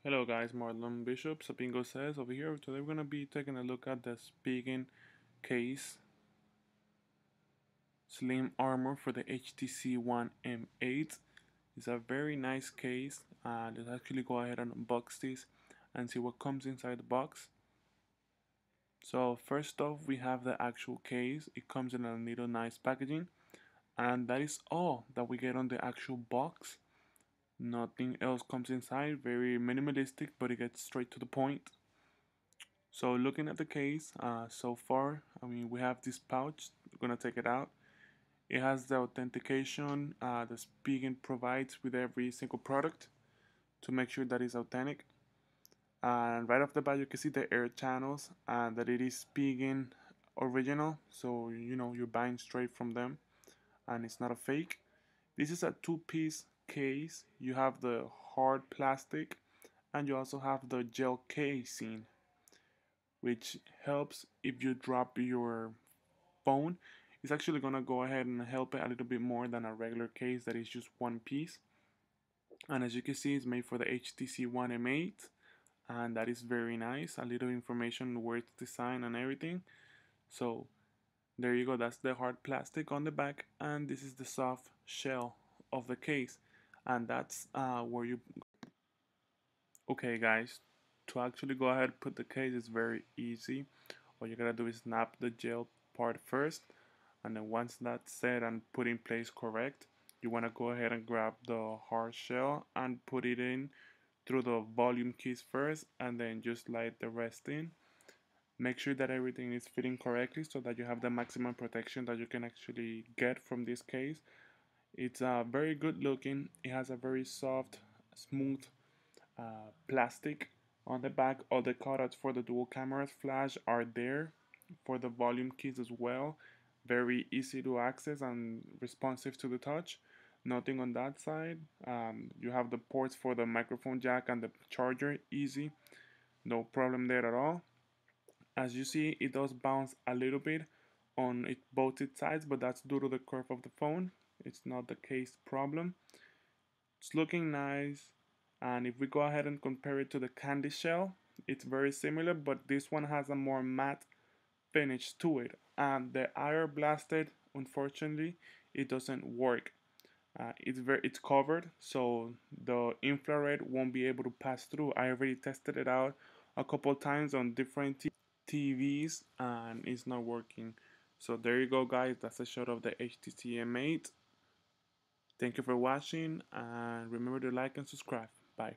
Hello guys, Marlon Bishop, Sapingo says over here. Today we're going to be taking a look at the Spigen case Slim Armor for the HTC One M8. It's a very nice case. Let's actually go ahead and unbox this and see what comes inside the box. So first off, we have the actual case. It comes in a little nice packaging, and that is all that we get on the actual box. Nothing else comes inside. Very minimalistic, but it gets straight to the point. So looking at the case, so far, we have this pouch. We're gonna take it out. It has the authentication the Spigen provides with every single product to make sure that it's authentic. And right off the bat, you can see the air channels and that it is Spigen original. So you know you're buying straight from them, and it's not a fake. This is a two-piece case. You have the hard plastic, and you also have the gel casing, which helps if you drop your phone. It's actually gonna go ahead and help it a little bit more than a regular case that is just one piece. And as you can see, it's made for the HTC One M8, and that is very nice. A little information where it's designed and everything. So there you go. That's the hard plastic on the back, and this is the soft shell of the case, and that's where you. Okay, guys, to actually go ahead and put the case is very easy. All you gotta do is snap the gel part first, and then once that's set and put in place correct, you want to go ahead and grab the hard shell and put it in through the volume keys first, and then just slide the rest in. Make sure that everything is fitting correctly so that you have the maximum protection that you can actually get from this case. It's very good looking. It has a very soft, smooth plastic on the back. All the cutouts for the dual cameras flash are there for the volume keys as well. Very easy to access and responsive to the touch. Nothing on that side. You have the ports for the microphone jack and the charger. Easy, no problem there at all. As you see, it does bounce a little bit on both its sides, but that's due to the curve of the phone. It's not the case problem. It's looking nice, and if we go ahead and compare it to the candy shell, it's very similar, but this one has a more matte finish to it. And the IR blasted, unfortunately, it doesn't work. It's covered, so the infrared won't be able to pass through. I already tested it out a couple times on different TVs, and it's not working. So there you go, guys. That's a shot of the HTC M8. Thank you for watching, and remember to like and subscribe. Bye.